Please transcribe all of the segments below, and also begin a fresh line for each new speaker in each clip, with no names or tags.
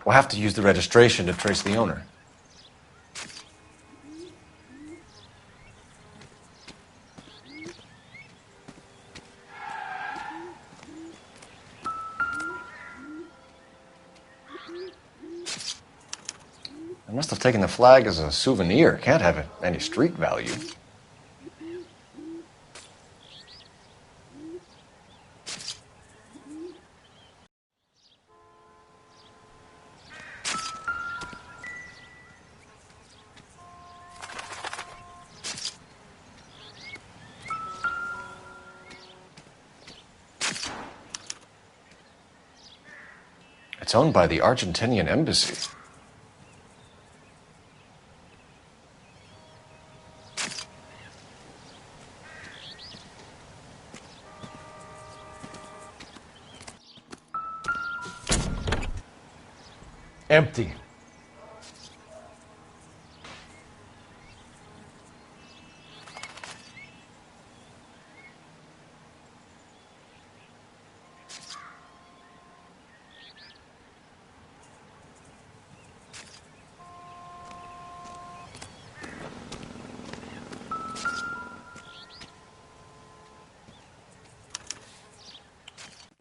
We'll have to use the registration to trace the owner. I must have taken the flag as a souvenir. Can't have any street value. It's owned by the Argentinian embassy.
Empty.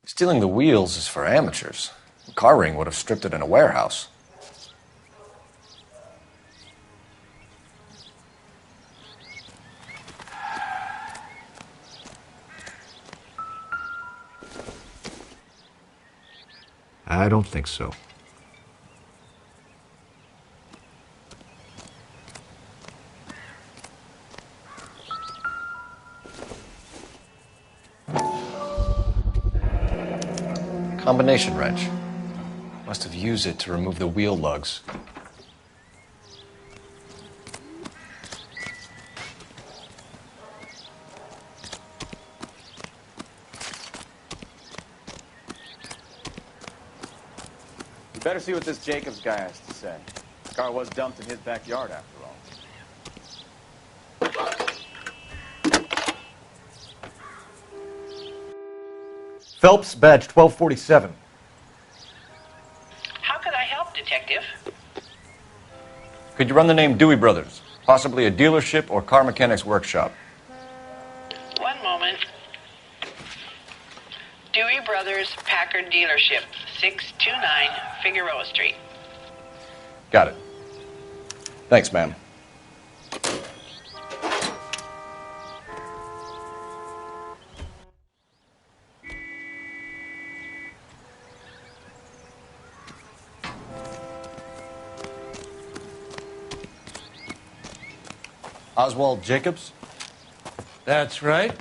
Stealing the wheels is for amateurs. The car ring would have stripped it in a warehouse.
I don't think so.
Combination wrench. Must have used it to remove the wheel lugs.
You better see what this Jacobs guy has to say. The car was dumped in his backyard, after all.
Phelps, badge 1247.
How can I help, Detective?
Could you run the name Dewey Brothers? Possibly a dealership or car mechanic's workshop.
One moment. Dewey Brothers Packard Dealership, 629 Figueroa Street.
Got it. Thanks, ma'am. Oswald Jacobs?
That's right.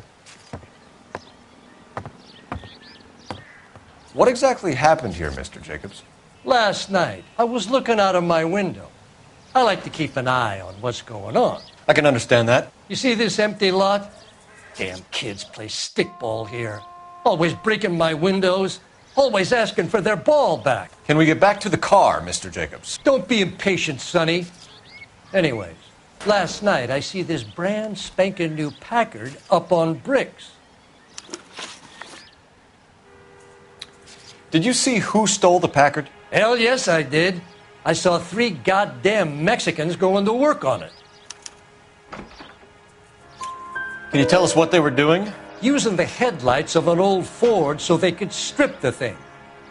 What exactly happened here, Mr. Jacobs?
Last night, I was looking out of my window. I like to keep an eye on what's going on.
I can understand that.
You see this empty lot? Damn kids play stickball here. Always breaking my windows. Always asking for their ball back.
Can we get back to the car, Mr. Jacobs?
Don't be impatient, Sonny. Anyways, last night I see this brand spanking new Packard up on bricks.
Did you see who stole the Packard?
Hell yes, I did. I saw 3 goddamn Mexicans going to work on it.
Can you tell us what they were doing?
Using the headlights of an old Ford so they could strip the thing.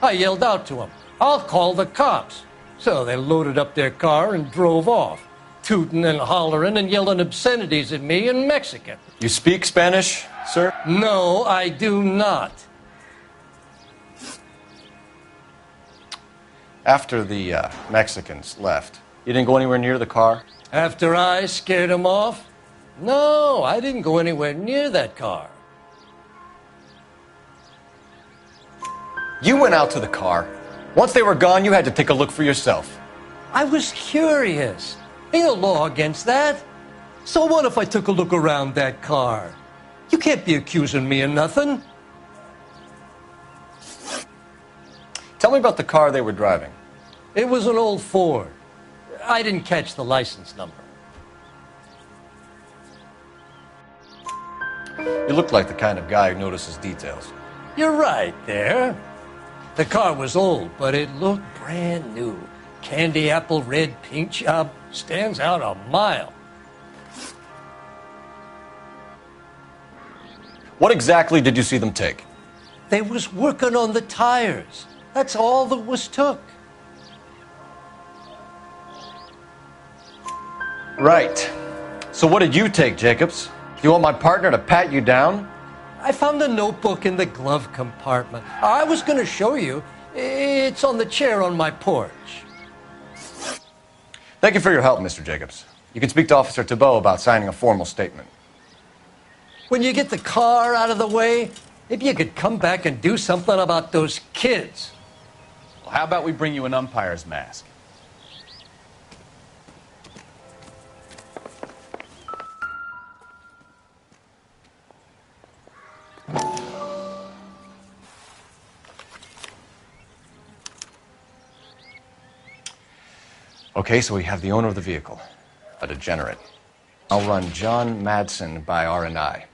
I yelled out to them, "I'll call the cops." So they loaded up their car and drove off, tooting and hollering and yelling obscenities at me in Mexican.
You speak Spanish, sir?
No, I do not.
After the Mexicans left, you didn't go anywhere near the car?
After I scared them off? No, I didn't go anywhere near that car.
You went out to the car. Once they were gone, you had to take a look for yourself.
I was curious. Ain't no law against that. So what if I took a look around that car? You can't be accusing me of nothing.
Tell me about the car they were driving.
It was an old Ford. I didn't catch the license number.
You look like the kind of guy who notices details.
You're right there. The car was old, but it looked brand new. Candy apple red paint job stands out a mile.
What exactly did you see them take?
They was working on the tires. That's all that was took.
Right. So what did you take, Jacobs? You want my partner to pat you down?
I found a notebook in the glove compartment. I was going to show you. It's on the chair on my porch.
Thank you for your help, Mr. Jacobs. You can speak to Officer Thibault about signing a formal statement.
When you get the car out of the way, maybe you could come back and do something about those kids.
Well, how about we bring you an umpire's mask?
Okay, so we have the owner of the vehicle, a degenerate. I'll run John Madsen by R&I.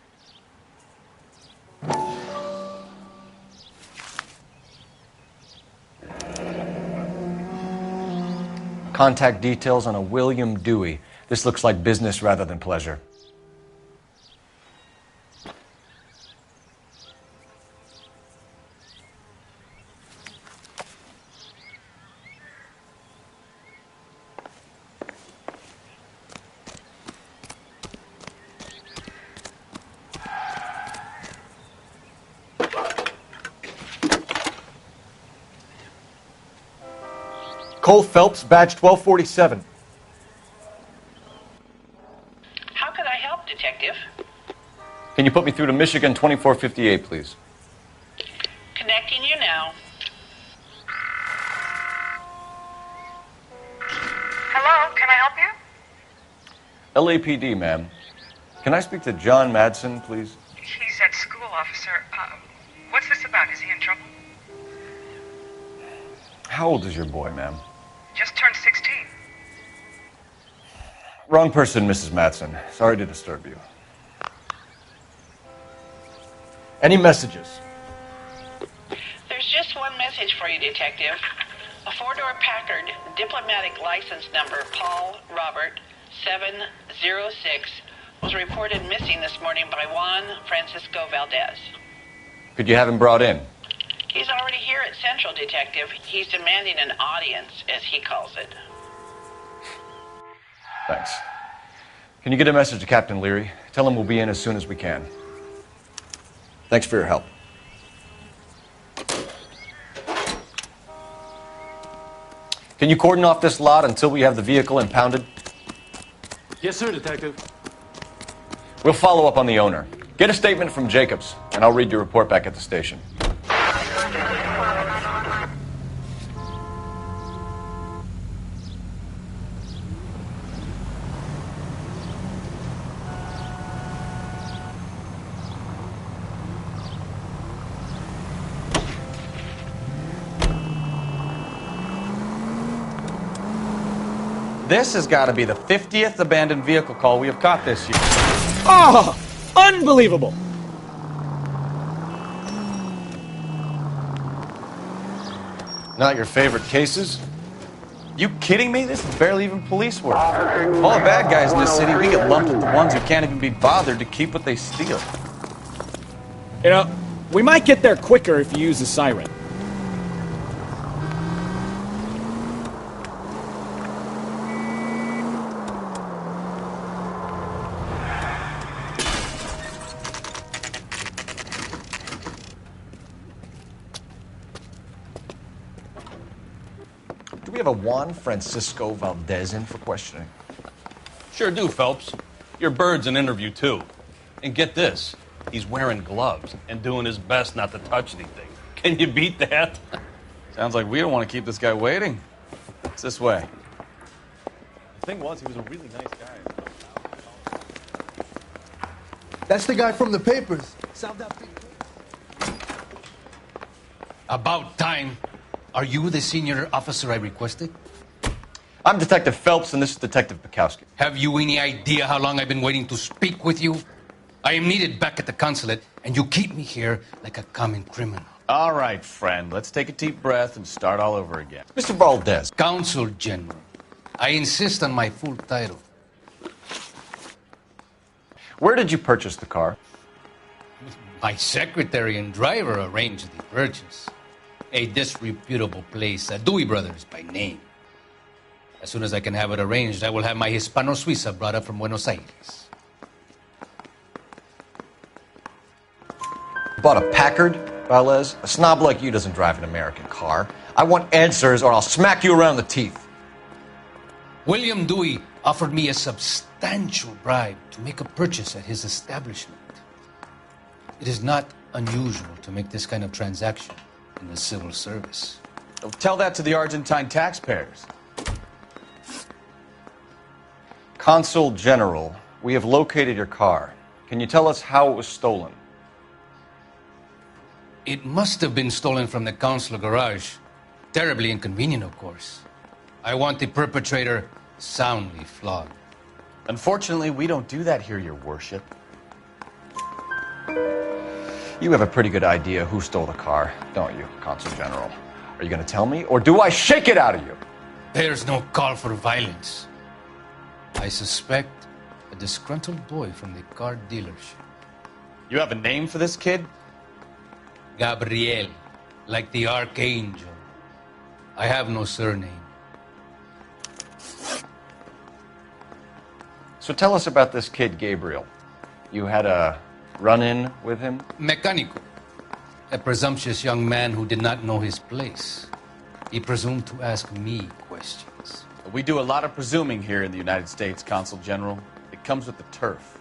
Contact details on a William Dewey. This looks like business rather than pleasure.
Cole Phelps, badge 1247.
How could I help, Detective?
Can you put me through to Michigan 2458, please?
Connecting you now.
Hello, can I help you?
LAPD, ma'am. Can I speak to John Madsen, please?
He's at school, officer. What's this about? Is he in trouble?
How old is your boy, ma'am?
Just turned 16.
Wrong person, Mrs. Madsen. Sorry to disturb you.
Any messages?
There's just one message for you, Detective. A four-door Packard, diplomatic license number Paul Robert 706, was reported missing this morning by Juan Francisco Valdez.
Could you have him brought in?
He's already here at Central, Detective. He's demanding an audience, as he calls it.
Thanks. Can you get a message to Captain Leary? Tell him we'll be in as soon as we can. Thanks for your help. Can you cordon off this lot until we have the vehicle impounded?
Yes, sir, Detective.
We'll follow up on the owner. Get a statement from Jacobs, and I'll read your report back at the station.
This has got to be the 50th abandoned vehicle call we have caught this year.
Oh, unbelievable.
Not your favorite cases?
You kidding me? This is barely even police work. All the bad guys in this city, we get lumped with the ones who can't even be bothered to keep what they steal.
You know, we might get there quicker if you use the siren.
Do we have a Juan Francisco Valdez in for questioning?
Sure do, Phelps. Your bird's an interview, too. And get this, he's wearing gloves and doing his best not to touch anything. Can you beat that?
Sounds like we don't want to keep this guy waiting. It's this way.
The thing was, he was a really nice guy.
That's the guy from the papers. Solved that big case.
About time. Are you the senior officer I requested?
I'm Detective Phelps, and this is Detective Bukowski.
Have you any idea how long I've been waiting to speak with you? I am needed back at the consulate, and you keep me here like a common criminal.
All right, friend. Let's take a deep breath and start all over again.
Mr. Valdez.
Consul General. I insist on my full title.
Where did you purchase the car?
My secretary and driver arranged the purchase. A disreputable place, Dewey Brothers by name. As soon as I can have it arranged, I will have my Hispano Suiza brought up from Buenos Aires.
Bought a Packard, Valdez? A snob like you doesn't drive an American car. I want answers or I'll smack you around the teeth.
William Dewey offered me a substantial bribe to make a purchase at his establishment. It is not unusual to make this kind of transaction in the civil service.
Tell that to the Argentine taxpayers.
Consul General, we have located your car. Can you tell us how it was stolen?
It must have been stolen from the consular garage. Terribly inconvenient, of course. I want the perpetrator soundly flogged.
Unfortunately, we don't do that here, Your Worship.
You have a pretty good idea who stole the car, don't you, Consul General? Are you going to tell me, or do I shake it out of you?
There's no call for violence. I suspect a disgruntled boy from the car dealership.
You have a name for this kid?
Gabriel, like the archangel. I have no surname.
So tell us about this kid, Gabriel. You had a run-in with him?
Mecánico. A presumptuous young man who did not know his place. He presumed to ask me questions.
We do a lot of presuming here in the United States, Consul General. It comes with the turf.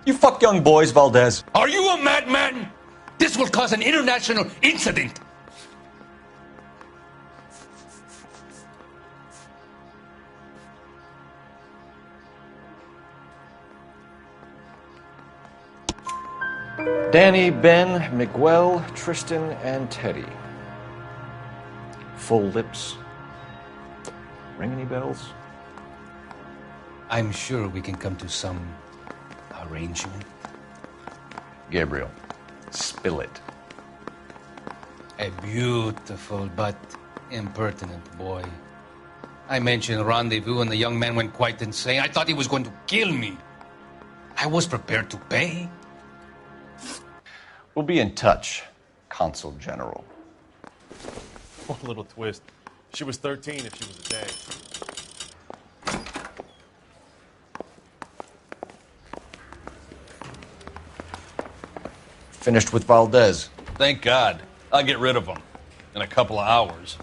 You fuck young boys, Valdez.
Are you a madman? This will cause an international incident.
Danny, Ben, Miguel, Tristan, and Teddy. Full lips. Ring any bells?
I'm sure we can come to some arrangement.
Gabriel, spill it.
A beautiful but impertinent boy. I mentioned rendezvous and the young man went quite insane. I thought he was going to kill me. I was prepared to pay.
We'll be in touch, Consul General.
One little twist. She was 13 if she was a day.
Finished with Valdez.
Thank God. I'll get rid of him in a couple of hours.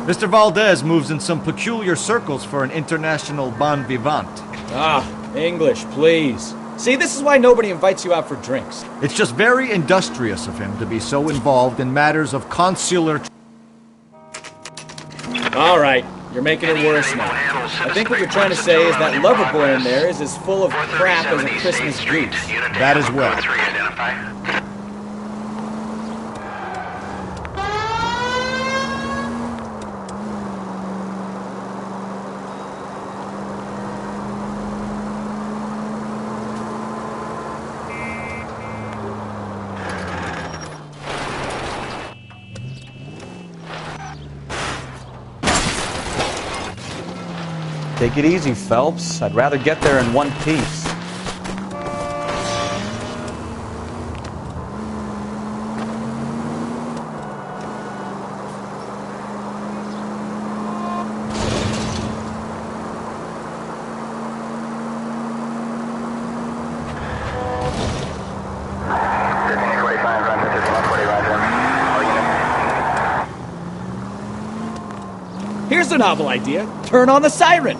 Mr. Valdez moves in some peculiar circles for an international bon vivant.
Ah, English, please. See, this is why nobody invites you out for drinks.
It's just very industrious of him to be so involved in matters of consular...
All right, you're making it worse now. I think what you're trying to say is that lover boy in there is as full of crap as a Christmas goose.
That as well.
Take it easy, Phelps. I'd rather get there in one piece.
Here's a novel idea. Turn on the siren.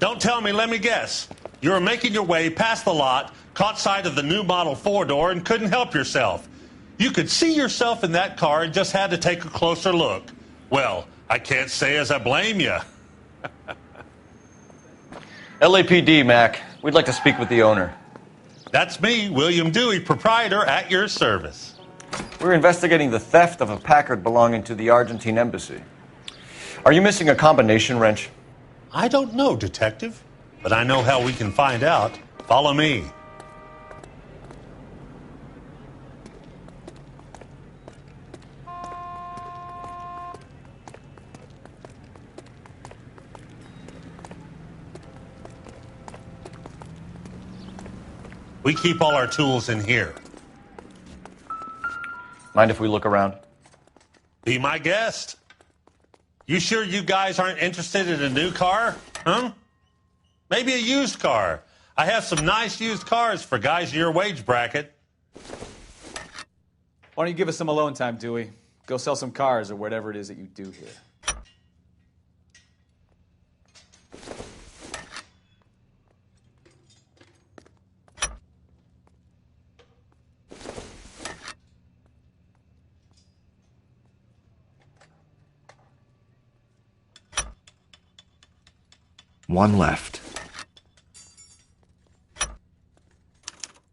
Don't tell me, let me guess. You were making your way past the lot, caught sight of the new model four-door, and couldn't help yourself. You could see yourself in that car and just had to take a closer look. Well, I can't say as I blame you.
LAPD, Mac. We'd like to speak with the owner.
That's me, William Dewey, proprietor, at your service.
We're investigating the theft of a Packard belonging to the Argentine embassy. Are you missing a combination wrench?
I don't know, Detective, but I know how we can find out. Follow me. We keep all our tools in here.
Mind if we look around?
Be my guest. You sure you guys aren't interested in a new car? Huh? Maybe a used car. I have some nice used cars for guys in your wage bracket.
Why don't you give us some alone time, Dewey? Go sell some cars or whatever it is that you do here.
One left.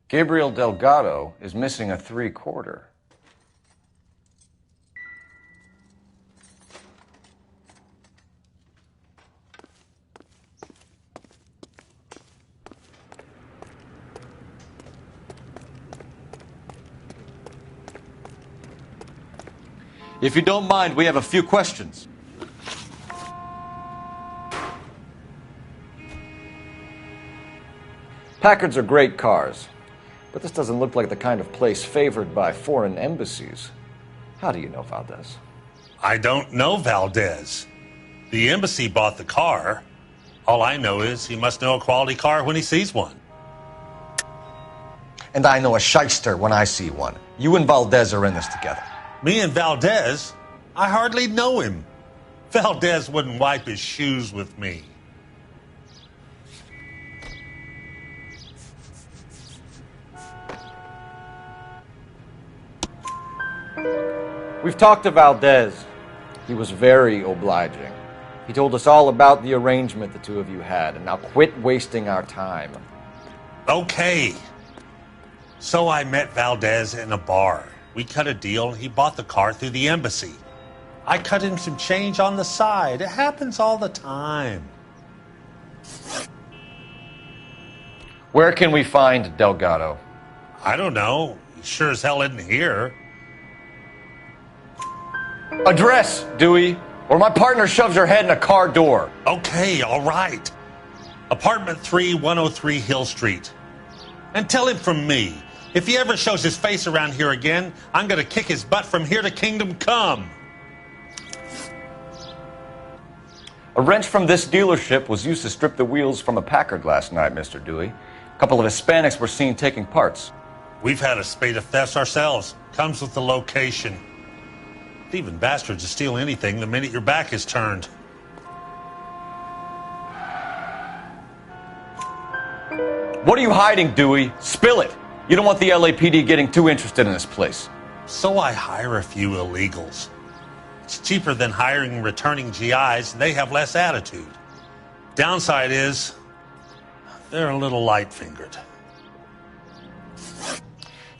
Gabriel Delgado is missing a 3/4. If you don't mind, we have a few questions. Packards are great cars, but this doesn't look like the kind of place favored by foreign embassies. How do you know Valdez?
I don't know Valdez. The embassy bought the car. All I know is he must know a quality car when he sees one.
And I know a shyster when I see one. You and Valdez are in this together.
Me and Valdez? I hardly know him. Valdez wouldn't wipe his shoes with me.
We've talked to Valdez. He was very obliging. He told us all about the arrangement the two of you had, and now quit wasting our time.
Okay. So I met Valdez in a bar. We cut a deal, and he bought the car through the embassy. I cut him some change on the side. It happens all the time.
Where can we find Delgado?
I don't know. He sure as hell isn't here.
Address, Dewey, or my partner shoves her head in a car door.
Okay, all right. Apartment 3, 103 Hill Street. And tell him from me, if he ever shows his face around here again, I'm going to kick his butt from here to Kingdom Come.
A wrench from this dealership was used to strip the wheels from a Packard last night, Mr. Dewey. A couple of Hispanics were seen taking parts.
We've had a spate of thefts ourselves. Comes with the location. Thieving bastards to steal anything the minute your back is turned.
What are you hiding, Dewey? Spill it. You don't want the LAPD getting too interested in this place.
So I hire a few illegals. It's cheaper than hiring returning GIs, and they have less attitude. Downside is, they're a little light-fingered.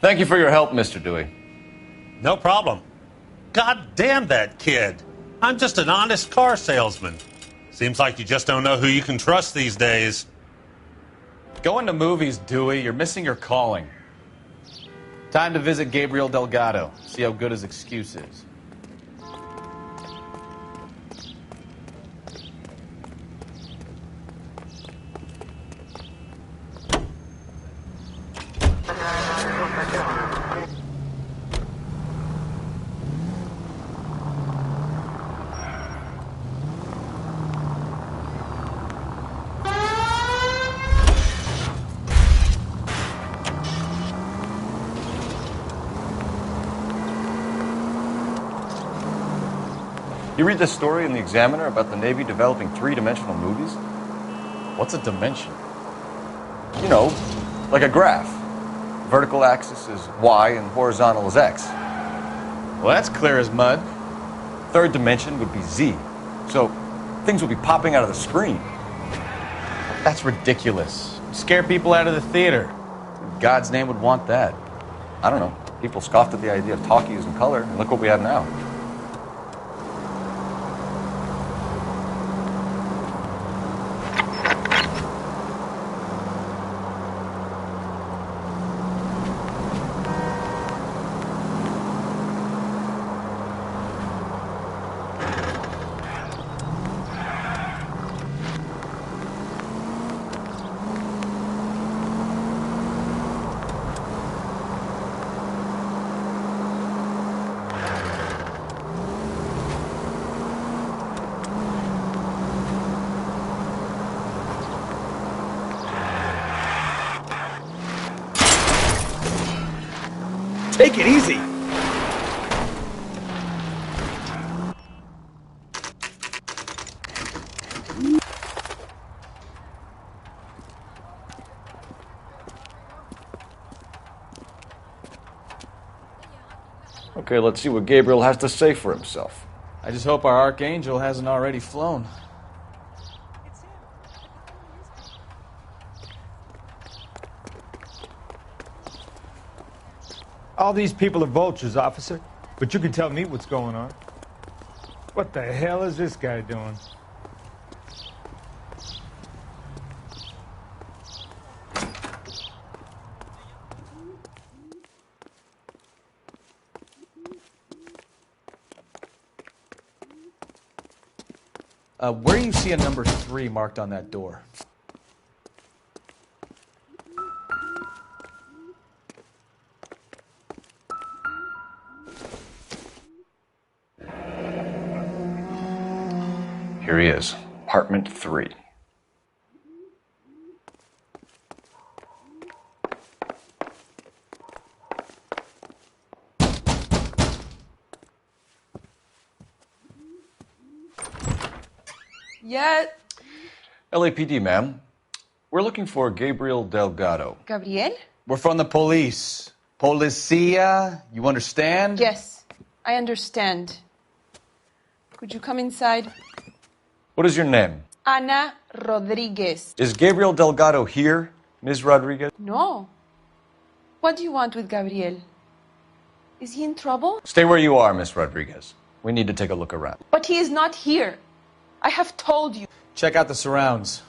Thank you for your help, Mr. Dewey.
No problem. God damn that kid. I'm just an honest car salesman. Seems like you just don't know who you can trust these days.
Going to movies, Dewey. You're missing your calling. Time to visit Gabriel Delgado. See how good his excuse is.
You read this story in the Examiner about the Navy developing three-dimensional movies?
What's a dimension?
You know, like a graph. Vertical axis is y and horizontal is x.
Well, that's clear as mud.
Third dimension would be z. So things would be popping out of the screen.
That's ridiculous. Scare people out of the theater. In God's name would want that.
I don't know. People scoffed at the idea of talkies in color, and look what we have now.
Take it easy.
Okay, let's see what Gabriel has to say for himself.
I just hope our archangel hasn't already flown.
All these people are vultures, officer, but you can tell me what's going on. What the hell is this guy doing?
Where do you see a number 3 marked on that door?
Here he is, apartment 3.
Yeah.
LAPD, ma'am. We're looking for Gabriel Delgado.
Gabriel?
We're from the police. Policia, you understand?
Yes, I understand. Could you come inside?
What is your name?
Ana Rodriguez.
Is Gabriel Delgado here, Ms. Rodriguez?
No. What do you want with Gabriel? Is he in trouble?
Stay where you are, Ms. Rodriguez. We need to take a look around.
But he is not here. I have told you.
Check out the surrounds.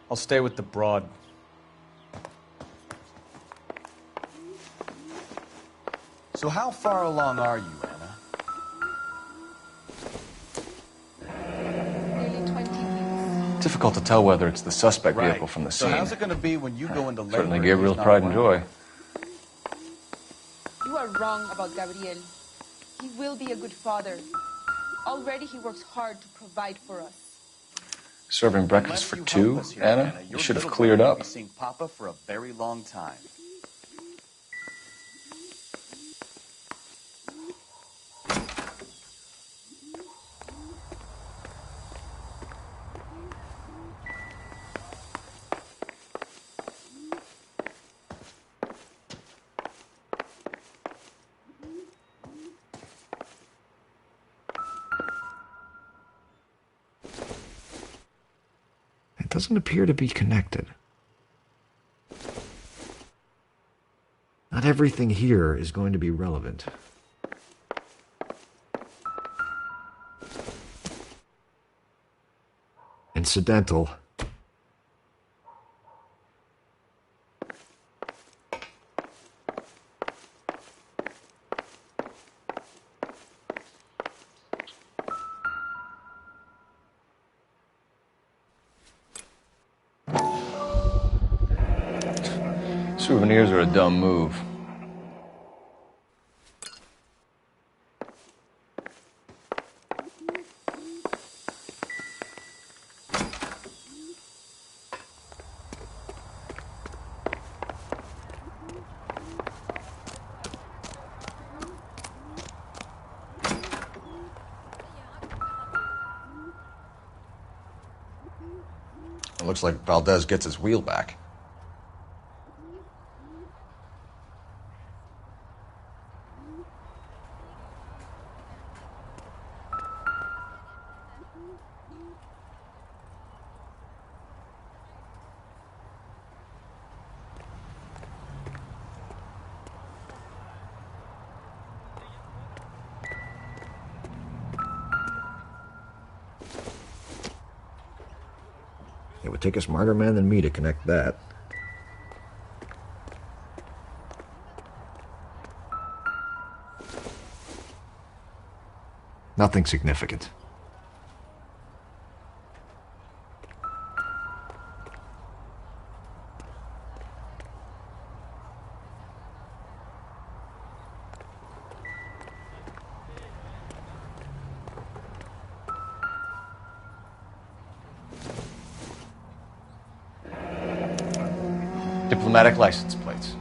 I'll stay with the broad. So how far along are you, Anna?
Nearly 20 weeks.
Difficult to tell whether it's the suspect vehicle from the
So
scene.
how's it going to be when you go into labor?
Certainly
and
Gabriel's
he's not
pride and
around?
joy.
You are wrong about Gabriel. He will be a good father. Already he works hard to provide for us.
Serving breakfast for
Unless you
two,
help us here,
Anna?
your
You should have
little
cleared
boy
up.
will be seeing Papa for a very long time.
It doesn't appear to be connected. Not everything here is going to be relevant. Incidental.
Souvenirs are a dumb move. It looks like Valdez gets his wheel back. It would take a smarter man than me to connect that. Nothing significant. Diplomatic license plates.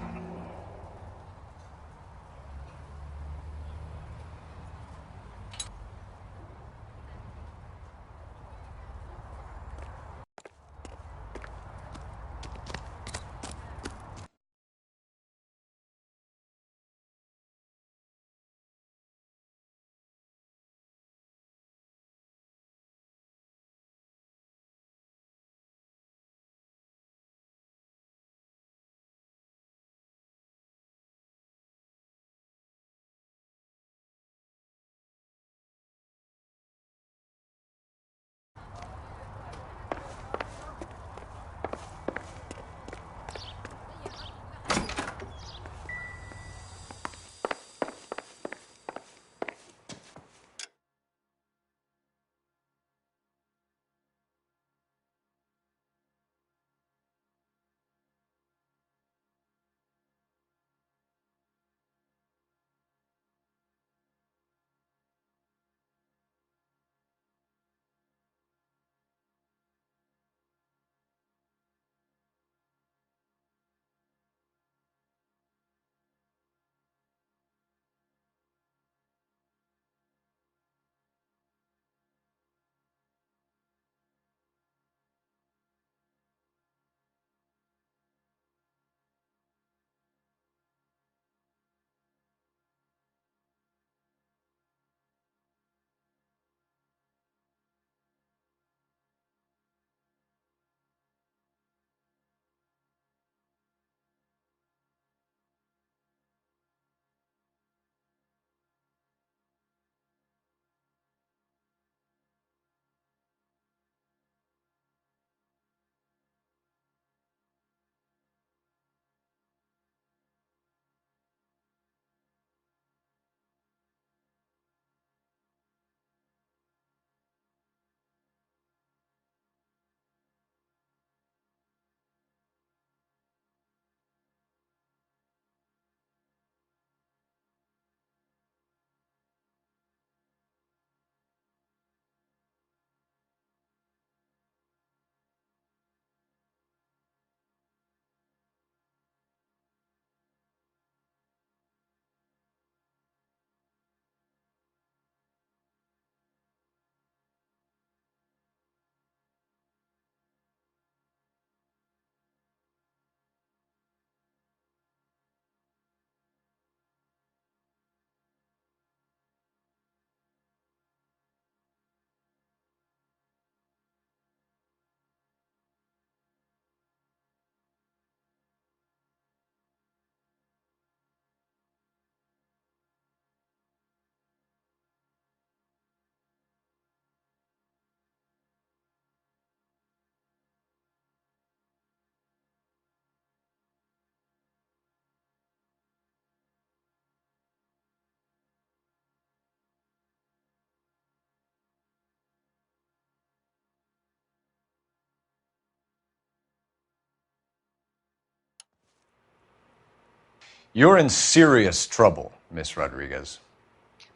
You're in serious trouble, Miss Rodriguez.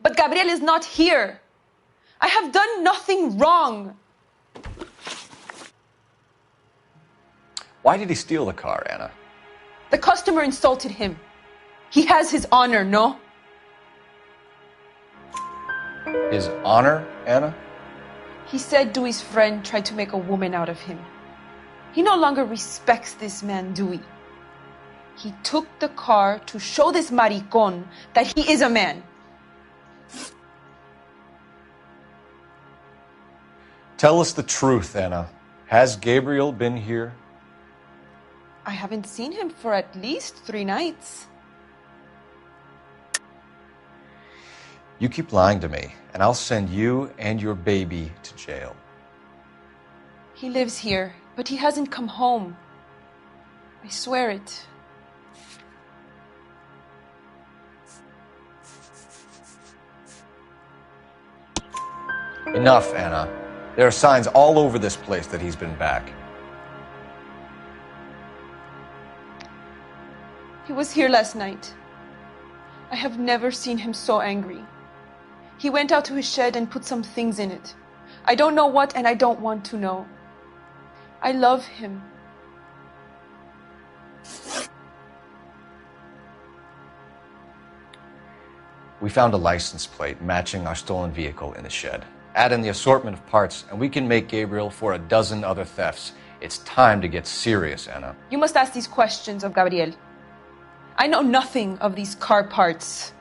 But Gabriel is not here. I have done nothing wrong.
Why did he steal the car, Anna?
The customer insulted him. He has his honor, no?
His honor, Anna?
He said Dewey's friend tried to make a woman out of him. He no longer respects this man, Dewey. He took the car to show this maricón that he is a man.
Tell us the truth, Anna. Has Gabriel been here?
I haven't seen him for at least 3 nights.
You keep lying to me, and I'll send you and your baby to jail.
He lives here, but he hasn't come home. I swear it.
Enough, Anna. There are signs all over this place that he's been back.
He was here last night. I have never seen him so angry. He went out to his shed and put some things in it. I don't know what, and I don't want to know. I love him.
We found a license plate matching our stolen vehicle in the shed. Add in the assortment of parts, and we can make Gabriel for a dozen other thefts. It's time to get serious, Anna.
You must ask these questions of Gabriel. I know nothing of these car parts.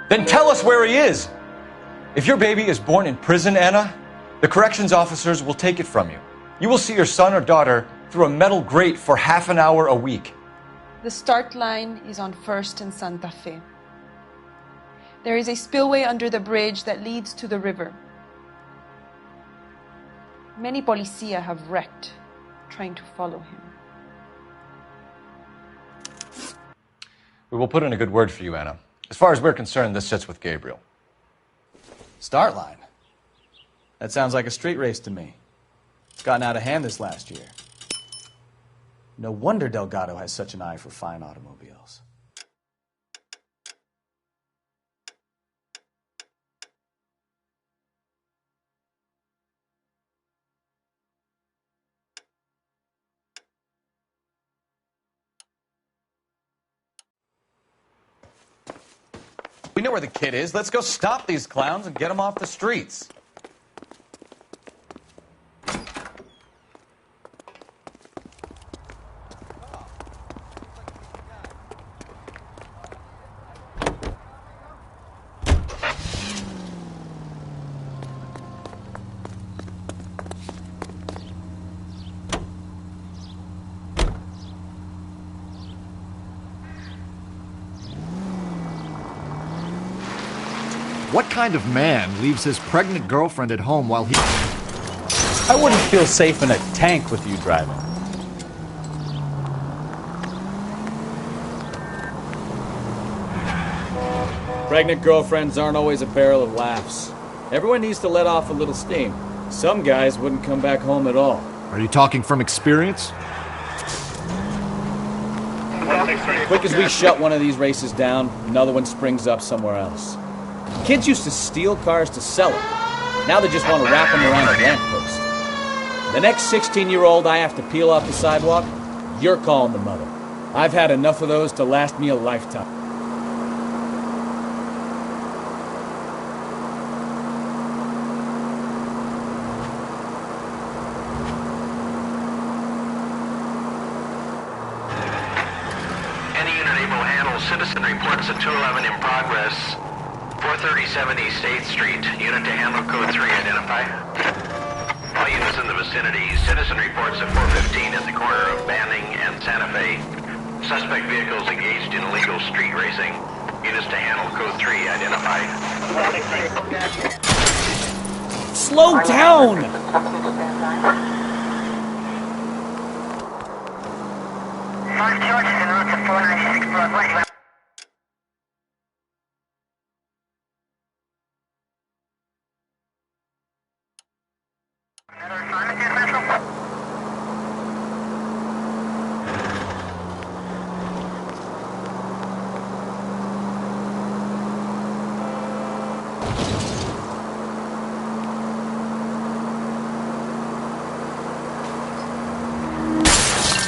Then tell us where he is! If your baby is born in prison, Anna, the corrections officers will take it from you. You will see your son or daughter through a metal grate for half an hour a week.
The start line is on 1st and Santa Fe. There is a spillway under the bridge that leads to the river. Many policia have wrecked trying to follow him.
We will put in a good word for you, Anna. As far as we're concerned, this sits with Gabriel.
Start line? That sounds like a street race to me. It's gotten out of hand this last year. No wonder Delgado has such an eye for fine automobiles.
We know where the kid is. Let's go stop these clowns and get them off the streets.
What kind of man leaves his pregnant girlfriend at home while he...
I wouldn't feel safe in a tank with you driving. Pregnant girlfriends aren't always a barrel of laughs. Everyone needs to let off a little steam. Some guys wouldn't come back home at all.
Are you talking from experience?
Quick as we shut one of these races down, another one springs up somewhere else. Kids used to steal cars to sell them. Now they just want to wrap them around a lamppost. The next 16-year-old I have to peel off the sidewalk, you're calling the mother. I've had enough of those to last me a lifetime.
Any unit able to handle citizen reports at 211 in progress. 437 East 8th Street. Unit to handle code 3 identify. All units in the vicinity. Citizen reports at 415 at the corner of Banning and Santa Fe. Suspect vehicles engaged in illegal street racing. Units to handle code 3 identified.
Slow down!
Mark George is en route to 496 Broadway.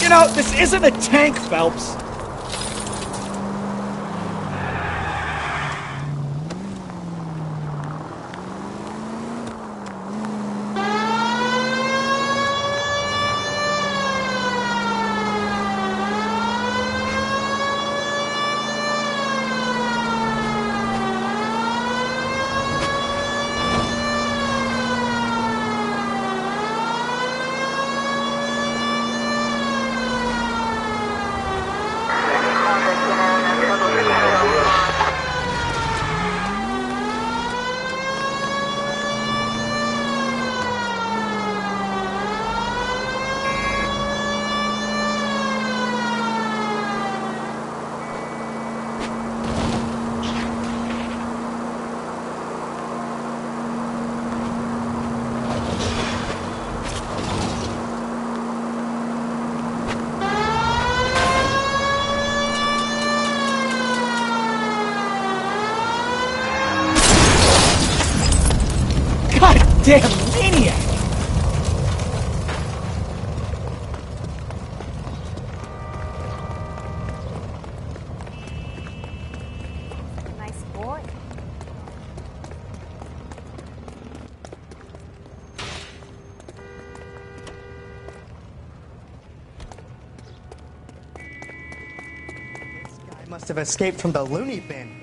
You know, this isn't a tank, Phelps. Damn maniac!
Nice boy.
I must have escaped from the loony bin.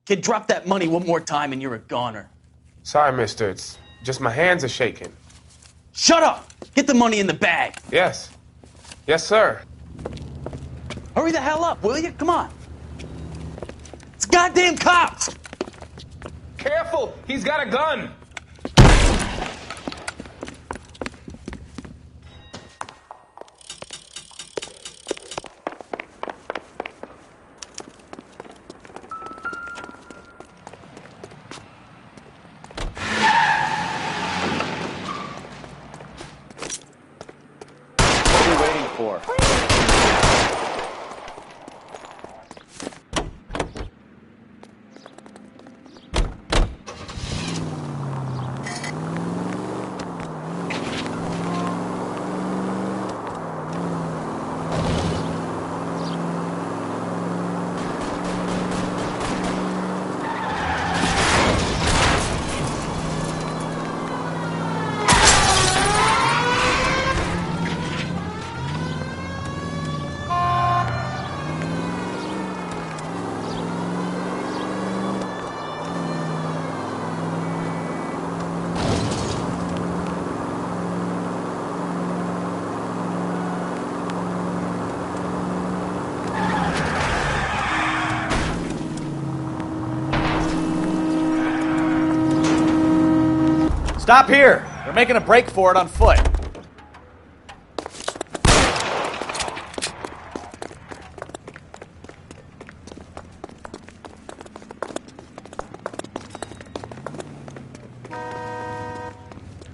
Kid, drop that money one more time and you're a goner.
Sorry, mister. It's just my hands are shaking.
Shut up! Get the money in the bag.
Yes. Yes, sir.
Hurry the hell up, will you? Come on. It's goddamn cops!
Careful! He's got a gun!
For.
Stop here! They're making a break for it on foot.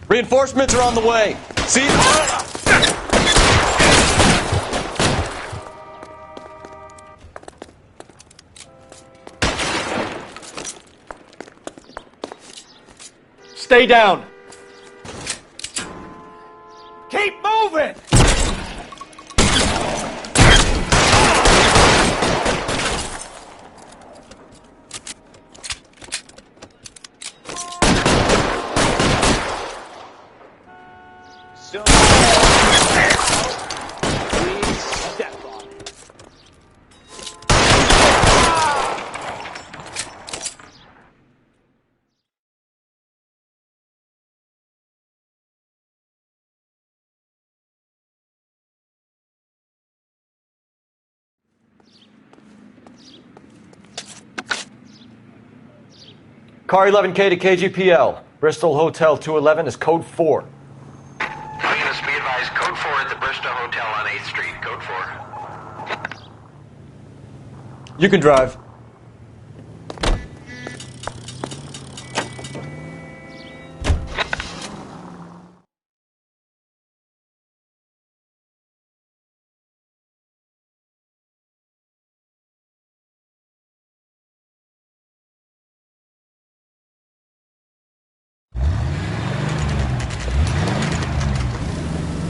Reinforcements are on the way. See? Stay down.
Keep moving!
Car 11K to KGPL. Bristol Hotel 211 is code 4.
Units, be advised, code 4 at the Bristol Hotel on 8th Street. Code 4.
You can drive.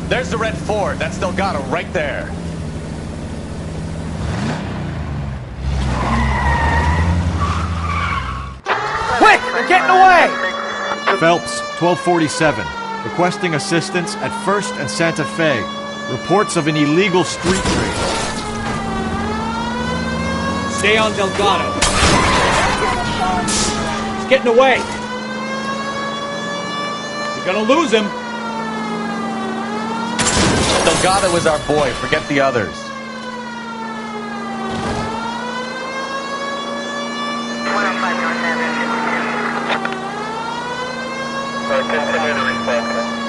There's the red Ford. That's Delgado right there.
Quick! They're getting away!
Phelps, 1247. Requesting assistance at 1st and Santa Fe. Reports of an illegal street race.
Stay on Delgado. He's getting away. You're gonna lose him.
Delgado is our boy. Forget the others.
continue the response.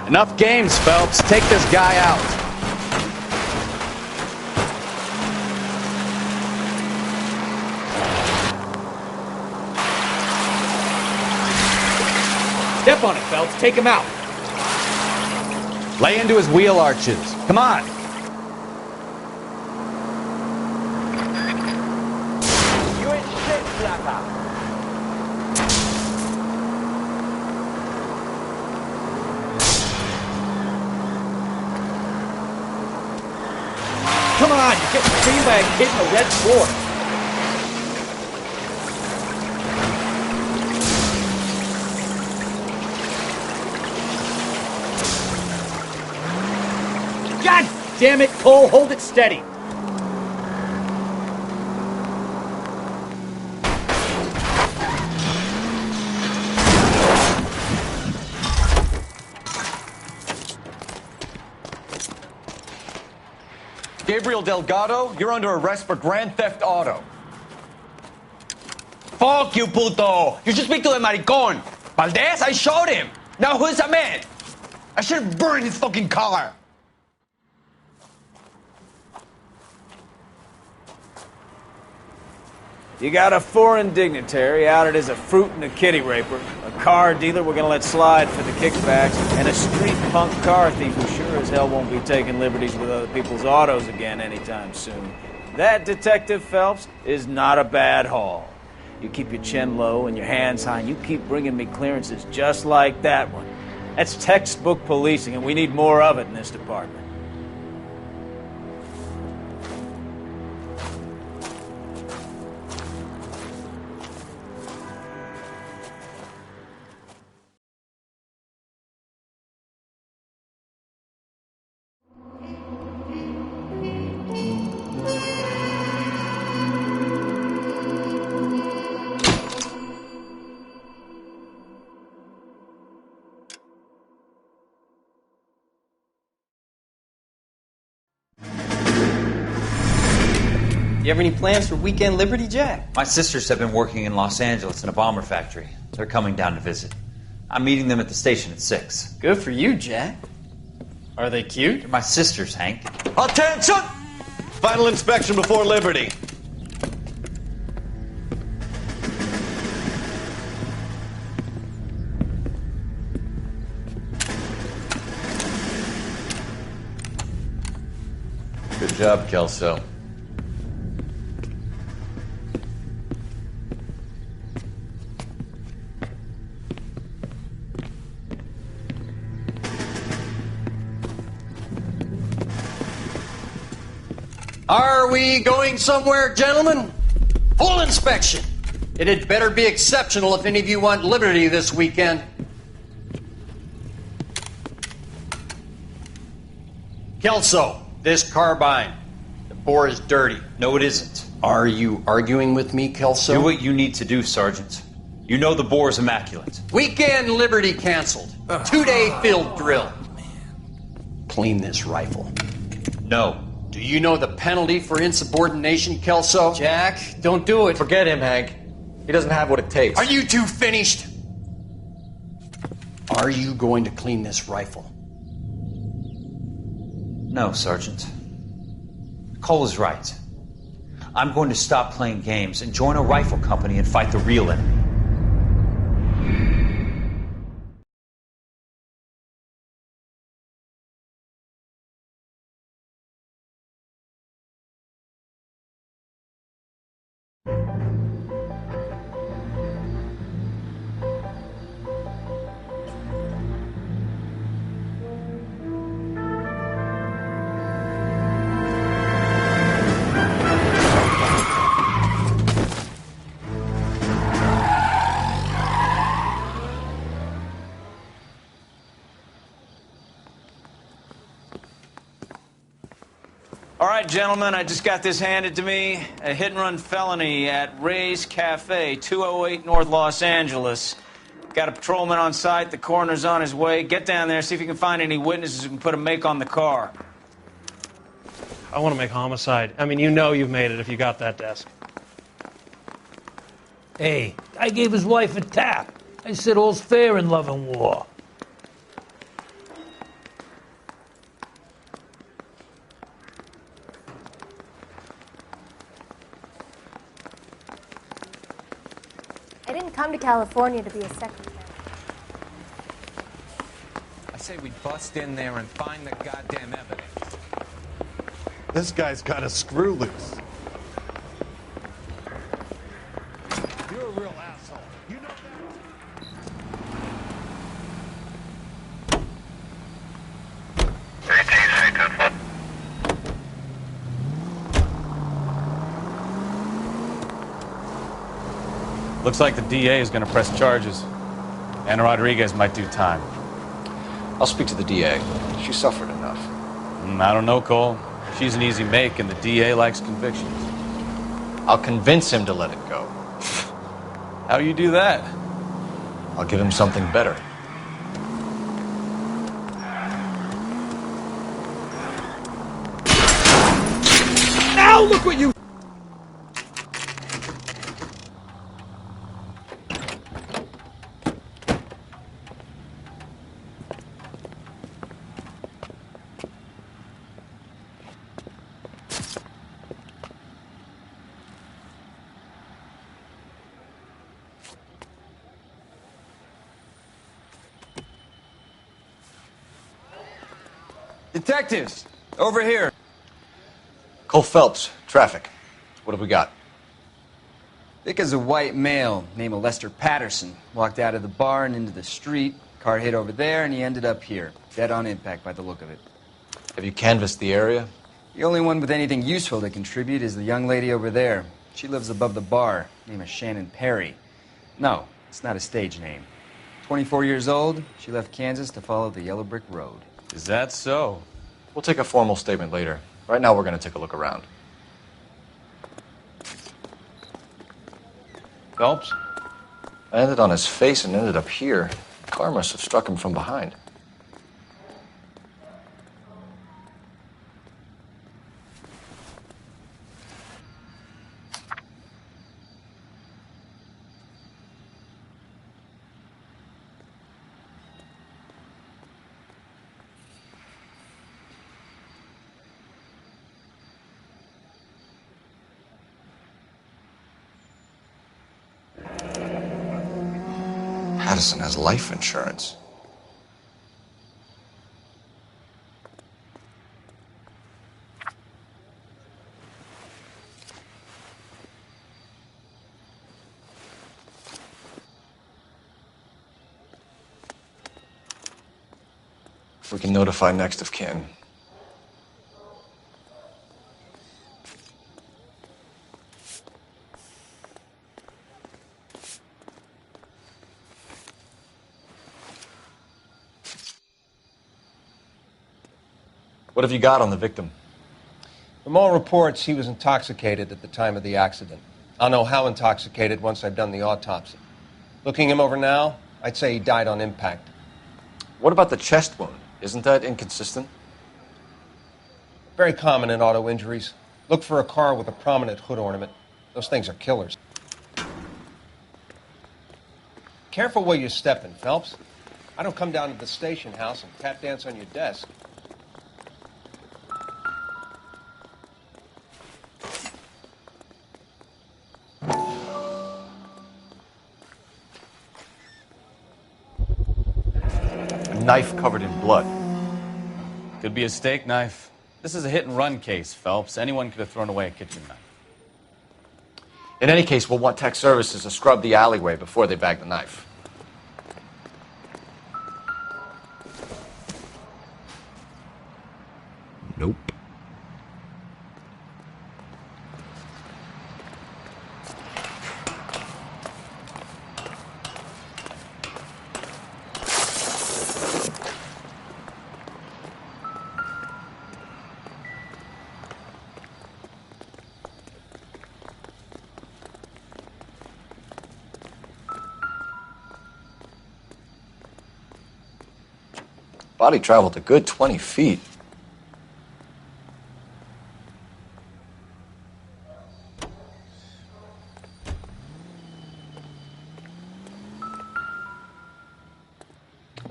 Enough games, Phelps. Take this guy out. Step on it, Phelps. Take him out. Lay into his wheel arches. Come on.
You ain't shit, Flapper.
Come on, you're getting seen by a kid in a red Ford. God damn it, Cole, hold it steady.
Gabriel Delgado, you're under arrest for grand theft auto.
Fuck you, puto! You should speak to the maricón. Valdez, I showed him. Now who's a man? I should have burned his fucking car.
You got a foreign dignitary outed as a fruit and a kitty raper, a car dealer we're gonna let slide for the kickbacks, and a street punk car thief who sure as hell won't be taking liberties with other people's autos again anytime soon. That, Detective Phelps, is not a bad haul. You keep your chin low and your hands high, and you keep bringing me clearances just like that one. That's textbook policing, and we need more of it in this department.
You have any plans for Weekend Liberty, Jack?
My sisters have been working in Los Angeles in a bomber factory. They're coming down to visit. I'm meeting them at the station at 6.
Good for you, Jack. Are they cute?
They're my sisters, Hank.
Attention! Final inspection before Liberty.
Good job, Kelso.
Are we going somewhere, gentlemen? Full inspection. It had better be exceptional if any of you want liberty this weekend. Kelso, this carbine. The bore is dirty.
No, it isn't.
Are you arguing with me, Kelso?
Do what you need to do, Sergeant. You know the bore is immaculate.
Weekend liberty canceled. 2-day field drill. Clean this rifle.
No.
Do you know the penalty for insubordination, Kelso? Jack, don't do it.
Forget him, Hank. He doesn't have what it takes.
Are you two finished? Are you going to clean this rifle?
No, Sergeant. Cole is right. I'm going to stop playing games and join a rifle company and fight the real enemy.
All right, gentlemen, I just got this handed to me. A hit-and-run felony at Ray's Cafe, 208 North Los Angeles. Got a patrolman on site. The coroner's on his way. Get down there, see if you can find any witnesses who can put a make on the car.
I want to make homicide. I mean, you know you've made it if you got that desk.
Hey, I gave his wife a tap. I said all's fair in love and war.
I didn't come to California to be a secretary.
I say we bust in there and find the goddamn evidence.
This guy's got a screw loose. You're a real asshole. You know
Looks like the DA is going to press charges. Anna Rodriguez might do time.
I'll speak to the DA. She suffered enough.
I don't know, Cole. She's an easy make, and the DA likes convictions.
I'll convince him to let it go.
How you do that?
I'll give him something better.
Now look what you...
Detectives, over here.
Cole Phelps, traffic. What have we got?
Vic is a white male named Lester Patterson. Walked out of the bar and into the street. Car hit over there, and he ended up here. Dead on impact by the look of it.
Have you canvassed the area?
The only one with anything useful to contribute is the young lady over there. She lives above the bar. Name is Shannon Perry. No, it's not a stage name. 24 years old, she left Kansas to follow the Yellow Brick Road.
Is that so?
We'll take a formal statement later. Right now, we're going to take a look around.
Phelps?
I landed on his face and ended up here. The car must have struck him from behind. Patterson has life insurance. We can notify next of kin. What have you got on the victim?
From all reports, he was intoxicated at the time of the accident. I'll know how intoxicated once I've done the autopsy. Looking him over now, I'd say he died on impact.
What about the chest wound? Isn't that inconsistent?
Very common in auto injuries. Look for a car with a prominent hood ornament. Those things are killers. Careful where you're stepping, Phelps. I don't come down to the station house and tap dance on your desk.
Knife covered in blood.
Could be a steak knife. This is a hit-and-run case, Phelps. Anyone could have thrown away a kitchen knife.
In any case, we'll want tech services to scrub the alleyway before they bag the knife.
Nope.
Body traveled a good 20 feet.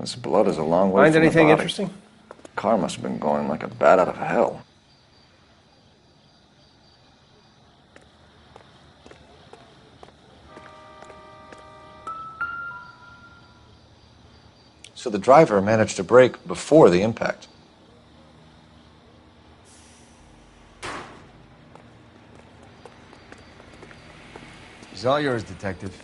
This blood is a long way
Find
from
anything
the body.
interesting?
Car must have been going like a bat out of hell.
So the driver managed to brake before the impact.
He's all yours, Detective.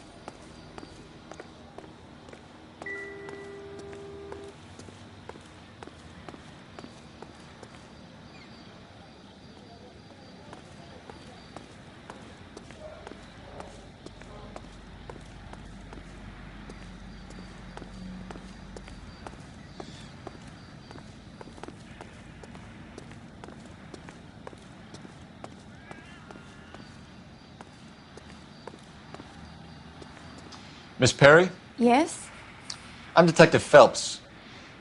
Miss Perry?
Yes?
I'm Detective Phelps.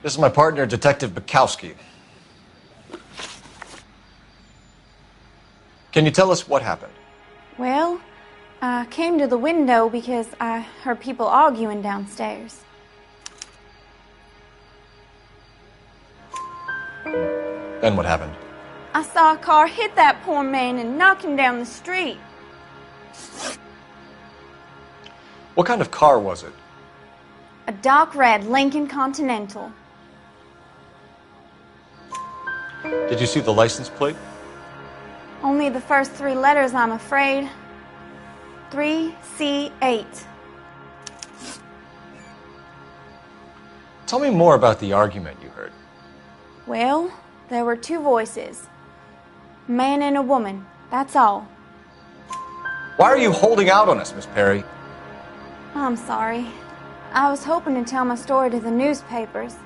This is my partner, Detective Bukowski. Can you tell us what happened?
Well, I came to the window because I heard people arguing downstairs.
Then what happened?
I saw a car hit that poor man and knock him down the street.
What kind of car was it?
A dark red Lincoln Continental.
Did you see the license plate?
Only the first 3 letters, I'm afraid. 3C8.
Tell me more about the argument you heard.
Well, there were 2 voices. A man and a woman, that's all.
Why are you holding out on us, Miss Perry?
I'm sorry. I was hoping to tell my story to the newspapers.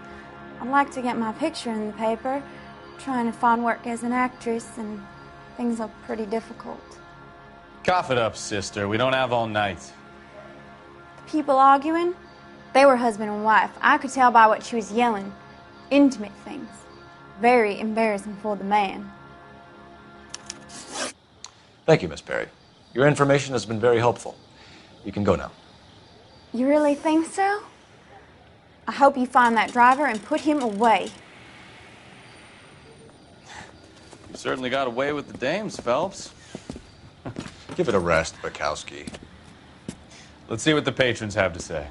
I'd like to get my picture in the paper. Trying to find work as an actress, and things are pretty difficult.
Cough it up, sister. We don't have all night.
The people arguing, they were husband and wife. I could tell by what she was yelling. Intimate things. Very embarrassing for the man.
Thank you, Miss Perry. Your information has been very helpful. You can go now.
You really think so? I hope you find that driver and put him away.
You certainly got away with the dames, Phelps.
Give it a rest, Bukowski.
Let's see what the patrons have to say.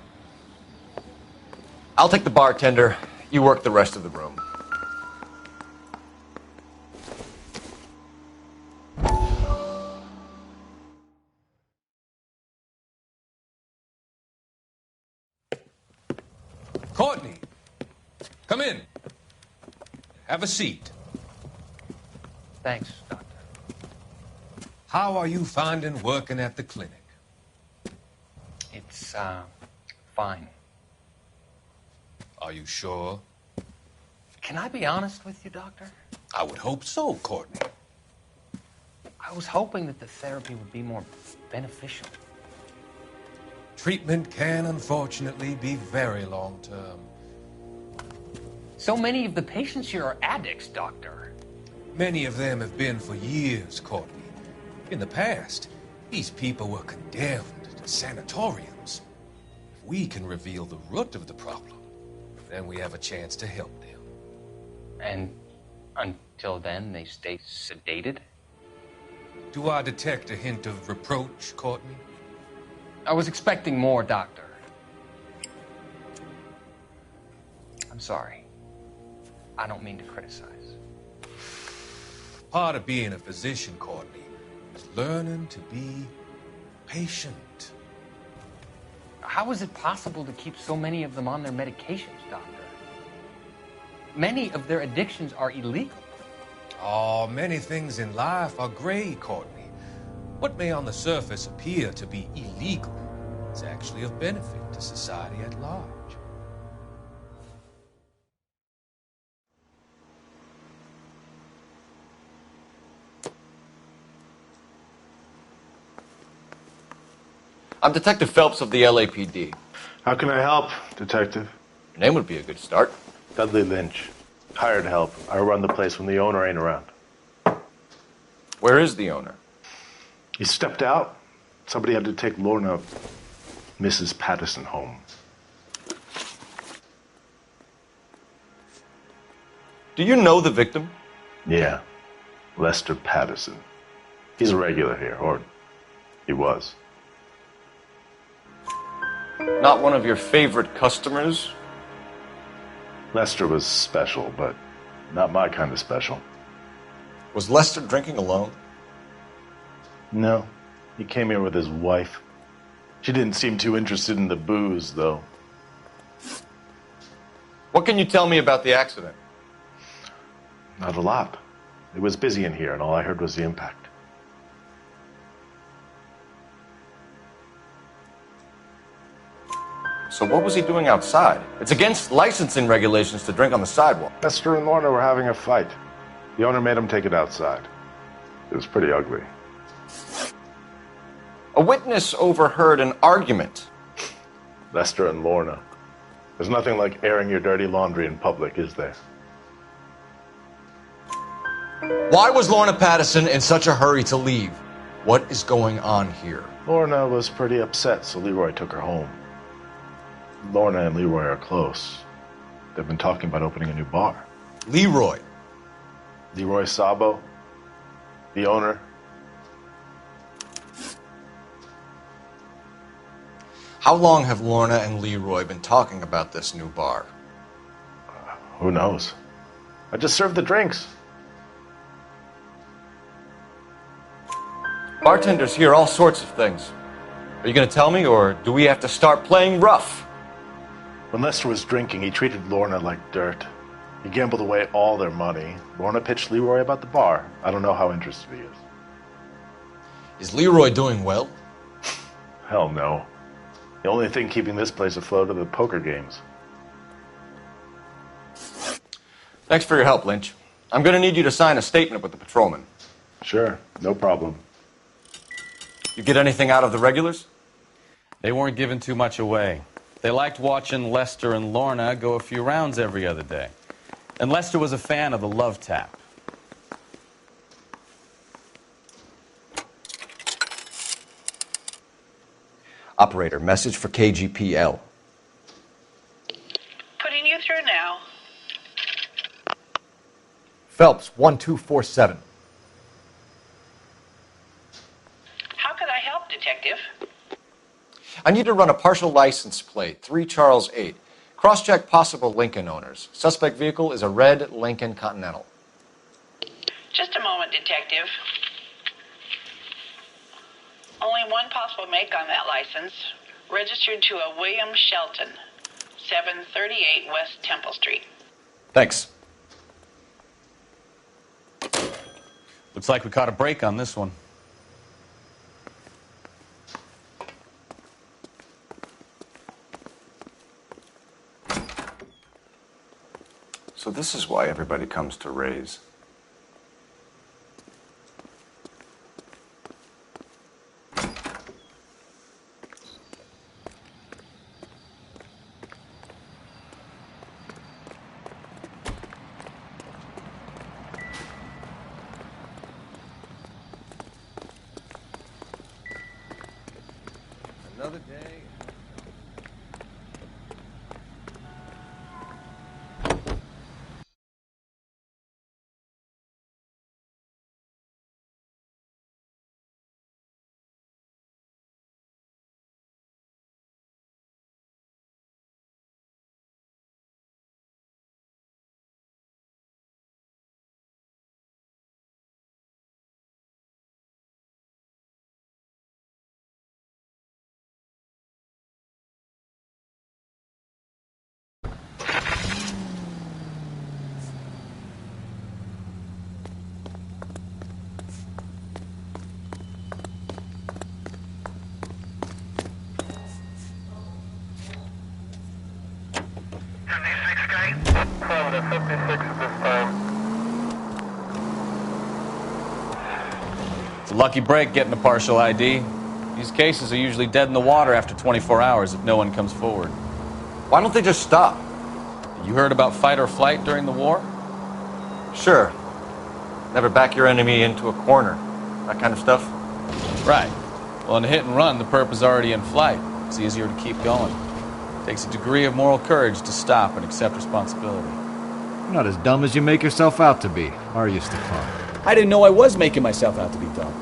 I'll take the bartender. You work the rest of the room.
Courtney, come in. Have a seat.
Thanks, Doctor.
How are you finding working at the clinic?
It's, fine.
Are you sure?
Can I be honest with you, Doctor?
I would hope so, Courtney.
I was hoping that the therapy would be more beneficial.
Treatment can, unfortunately, be very long-term.
So many of the patients here are addicts, Doctor.
Many of them have been for years, Courtney. In the past, these people were condemned to sanatoriums. If we can reveal the root of the problem, then we have a chance to help them.
And until then, they stay sedated?
Do I detect a hint of reproach, Courtney?
I was expecting more, Doctor. I'm sorry. I don't mean to criticize.
Part of being a physician, Courtney, is learning to be patient.
How is it possible to keep so many of them on their medications, Doctor? Many of their addictions are illegal.
Oh, many things in life are gray, Courtney. What may on the surface appear to be illegal is actually of benefit to society at large.
I'm Detective Phelps of the LAPD.
How can I help, Detective?
Your name would be a good start.
Dudley Lynch. Hired help. I run the place when the owner ain't around.
Where is the owner?
He stepped out. Somebody had to take Lorna, Mrs. Patterson, home.
Do you know the victim?
Yeah. Lester Patterson. He's a regular here, or he was.
Not one of your favorite customers?
Lester was special, but not my kind of special.
Was Lester drinking alone?
No. He came here with his wife. She didn't seem too interested in the booze, though.
What can you tell me about the accident?
Not a lot. It was busy in here, and all I heard was the impact.
So what was he doing outside? It's against licensing regulations to drink on the sidewalk.
Lester and Lorna were having a fight. The owner made him take it outside. It was pretty ugly.
A witness overheard an argument.
Lester and Lorna. There's nothing like airing your dirty laundry in public, is there?
Why was Lorna Patterson in such a hurry to leave? What is going on here?
Lorna was pretty upset, so Leroy took her home. Lorna and Leroy are close. They've been talking about opening a new bar.
Leroy?
Leroy Sabo, the owner.
How long have Lorna and Leroy been talking about this new bar?
Who knows? I just served the drinks.
Bartenders hear all sorts of things. Are you going to tell me, or do we have to start playing rough?
When Lester was drinking, he treated Lorna like dirt. He gambled away all their money. Lorna pitched Leroy about the bar. I don't know how interested he is.
Is Leroy doing well?
Hell no. The only thing keeping this place afloat are the poker games.
Thanks for your help, Lynch. I'm going to need you to sign a statement with the patrolman.
Sure, no problem.
You get anything out of the regulars?
They weren't giving too much away. They liked watching Lester and Lorna go a few rounds every other day. And Lester was a fan of the Love Tap.
Operator, message for KGPL.
Putting you through now.
Phelps, 1247.
How could I help, Detective?
I need to run a partial license plate, 3 Charles 8. Cross-check possible Lincoln owners. Suspect vehicle is a red Lincoln Continental.
Just a moment, Detective. Only one possible make on that license. Registered to a William Shelton, 738 West Temple Street.
Thanks.
Looks like we caught a break on this one.
So this is why everybody comes to Ray's.
Another day.
It's a lucky break getting a partial ID. These cases are usually dead in the water after 24 hours if no one comes forward.
Why don't they just stop?
You heard about fight or flight during the war?
Sure. Never back your enemy into a corner. That kind of stuff.
Right. Well, in a hit and run, the perp is already in flight. It's easier to keep going. It takes a degree of moral courage to stop and accept responsibility.
You're not as dumb as you make yourself out to be, are you, Stefan?
I didn't know I was making myself out to be dumb.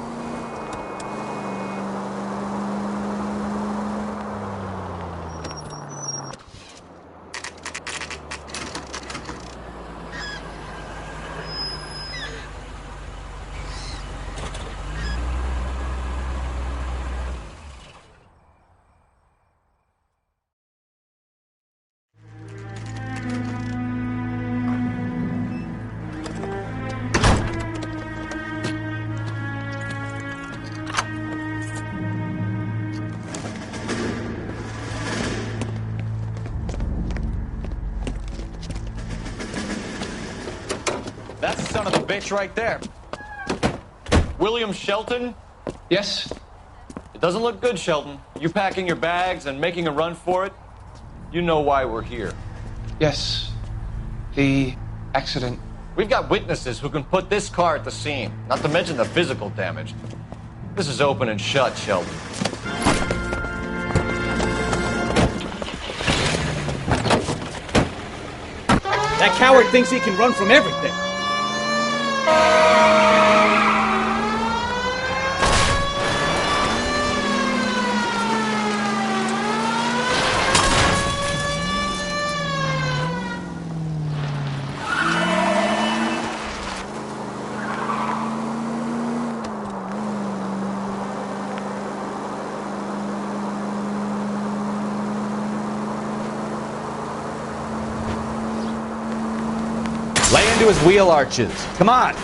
That's the son of the bitch right there. William Shelton?
Yes?
It doesn't look good, Shelton. You packing your bags and making a run for it? You know why we're here.
Yes. The accident.
We've got witnesses who can put this car at the scene, not to mention the physical damage. This is open and shut, Shelton.
That coward thinks he can run from everything.
Lay into his wheel arches. Come on.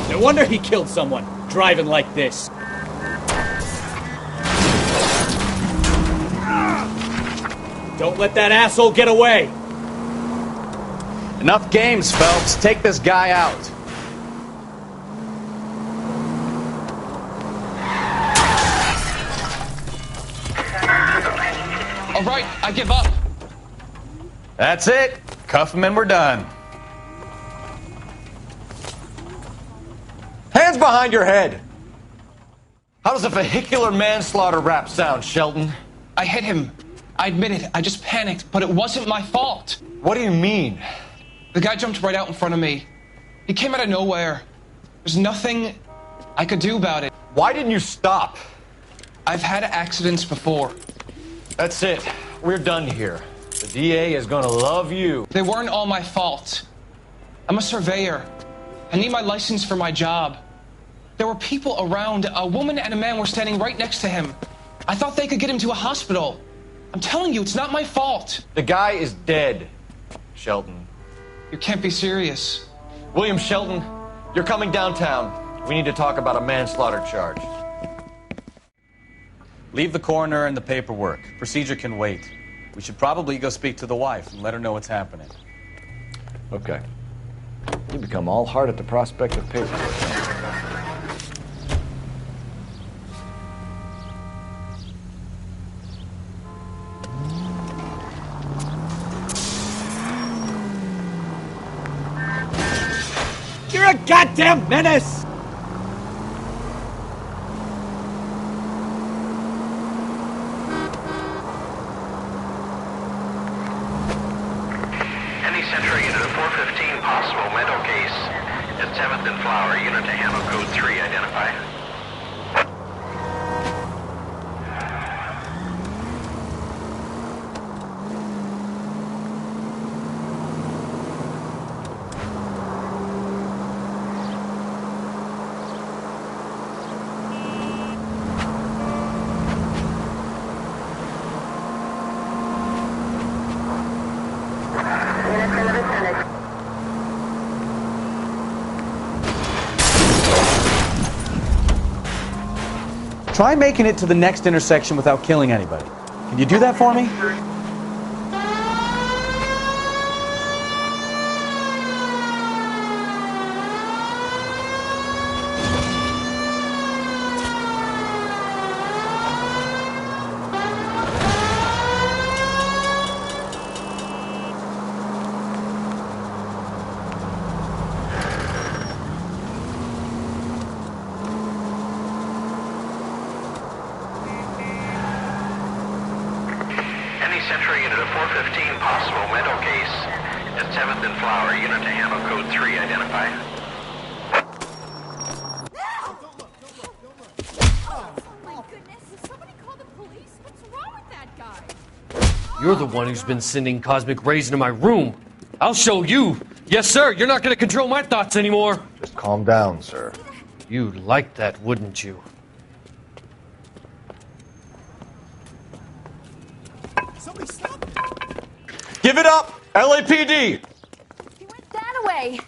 No wonder he killed someone, driving like this. Don't let that asshole get away.
Enough games, Phelps. Take this guy out.
All right, I give up.
That's it. Cuff him and we're done.
Hands behind your head! How does a vehicular manslaughter rap sound, Shelton?
I hit him. I admit it. I just panicked, but it wasn't my fault.
What do you mean?
The guy jumped right out in front of me. He came out of nowhere. There's nothing I could do about it.
Why didn't you stop?
I've had accidents before.
That's it. We're done here. The DA is gonna love you.
They weren't all my fault. I'm a surveyor. I need my license for my job. There were people around. A woman and a man were standing right next to him. I thought they could get him to a hospital. I'm telling you, it's not my fault.
The guy is dead, Shelton.
You can't be serious.
William Shelton, you're coming downtown. We need to talk about a manslaughter charge.
Leave the coroner and the paperwork. Procedure can wait. We should probably go speak to the wife and let her know what's happening.
Okay. You become all heart at the prospect of paper.
You're a goddamn menace!
Century unit of 415, possible mental case at 7th and Flower, unit to handle code 3, identify.
Try making it to the next intersection without killing anybody. Can you do that for me?
Century unit of 415, possible mental case At 7th and Flower, unit to handle code 3, identify.
You're the one who's been sending cosmic rays into my room. I'll show you. Yes, sir. You're not going to control my thoughts anymore.
Just calm down, sir.
You'd like that, wouldn't you?
Somebody stop!
Give it up! LAPD!
He went that way.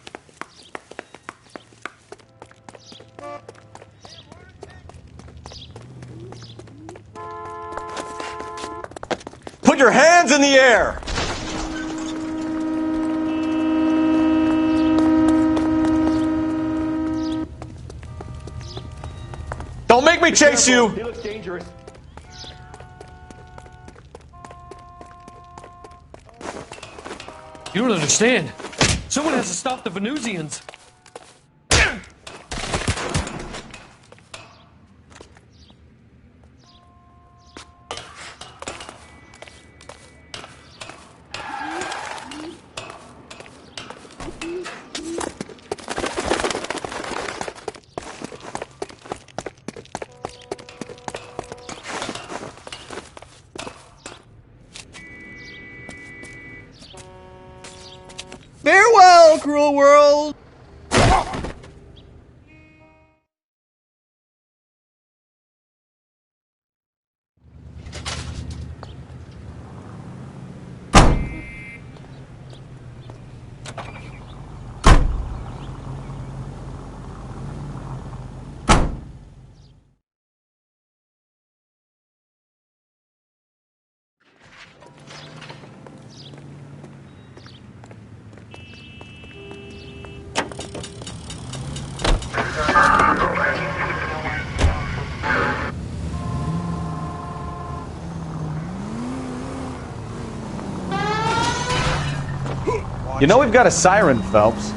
Put your hands in the air! Don't make me chase you!
He looks dangerous.
You don't understand. Someone has to stop the Venusians.
Farewell, cruel world!
You know we've got a siren, Phelps.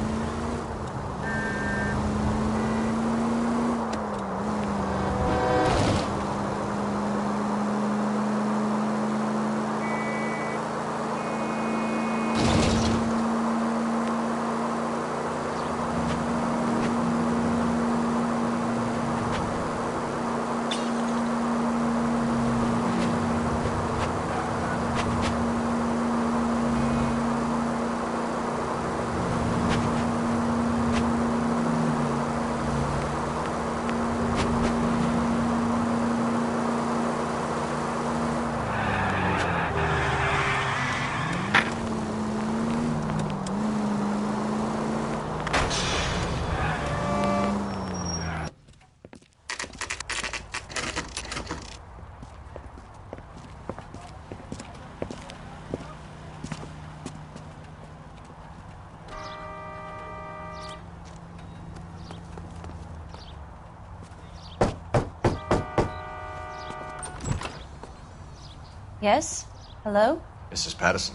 Yes? Hello?
Mrs. Patterson.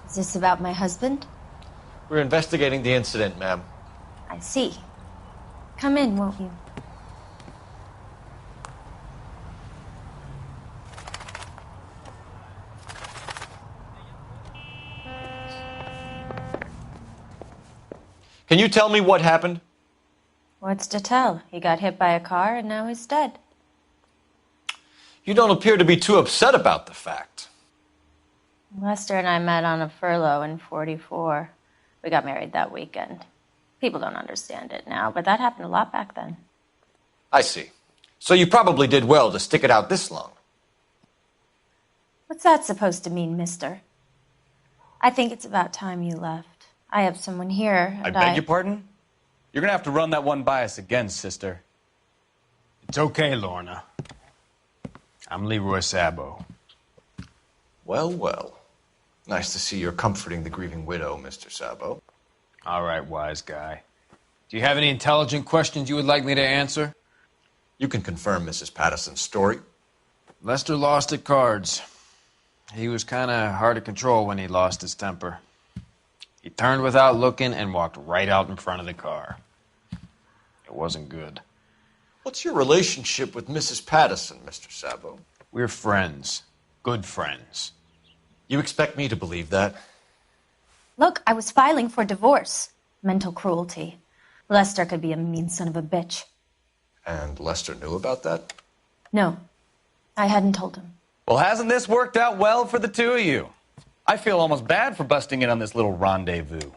Is this about my husband?
We're investigating the incident, ma'am.
I see. Come in, won't you?
Can you tell me what happened?
What's to tell? He got hit by a car and now he's dead.
You don't appear to be too upset about the fact.
Lester and I met on a furlough in '44. We got married that weekend. People don't understand it now, but that happened a lot back then.
I see. So you probably did well to stick it out this long.
What's that supposed to mean, mister? I think it's about time you left. I have someone here.
I beg your pardon? You're gonna have to run that one by us again, sister.
It's okay, Lorna. I'm Leroy Sabo.
Well, well. Nice to see you're comforting the grieving widow, Mr. Sabo.
All right, wise guy. Do you have any intelligent questions you would like me to answer?
You can confirm Mrs. Patterson's story.
Lester lost at cards. He was kind of hard to control when he lost his temper. He turned without looking and walked right out in front of the car. It wasn't good.
What's your relationship with Mrs. Patterson, Mr. Sabo?
We're friends. Good friends.
You expect me to believe that?
Look, I was filing for divorce. Mental cruelty. Lester could be a mean son of a bitch.
And Lester knew about that?
No, I hadn't told him.
Well, hasn't this worked out well for the two of you? I feel almost bad for busting in on this little rendezvous.